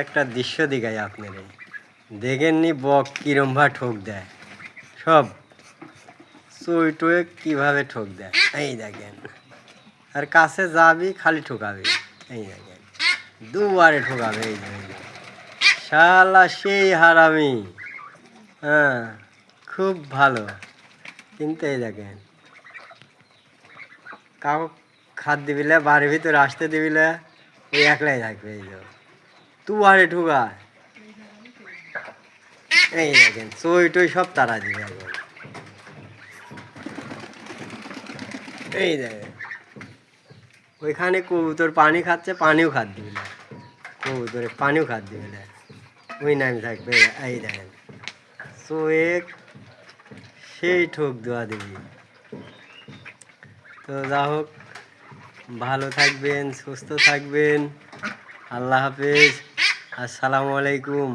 একটা দৃশ্য দেখাই আপনারে, দেখেননি বক কিরম ভাবে ঠোক দেয়, সব চুই টুয়ে কীভাবে ঠোক দেয় এই দেখেন। আর কাছে যাবি খালি ঠোকাবে, এই দেখেন দুবারে ঠোকাবে, এই দেখেন শালা সেই হারামি। হ্যাঁ, খুব ভালো, কিন্তু এই দেখেন কাউ খাদ দিবিলে বাড়ির ভিতরে আসতে দিবিলে ওই একলাই থাকবে, এই যে দুবারে ঠোকায়, এই দেখেন চই টই সব তারা দিবে এখন। এই দেখেন ওইখানে কবুতর পানি খাচ্ছে, পানিও খাদ দিবি না, কবুতরে পানিও খাদ দিবি না, ওই নামে থাকবে। এই দেখেন চোয়ে সেই ঠোক দেওয়া দিবি। তো যা হোক, ভালো থাকবেন, সুস্থ থাকবেন, আল্লাহ হাফেজ, আসসালামু আলাইকুম।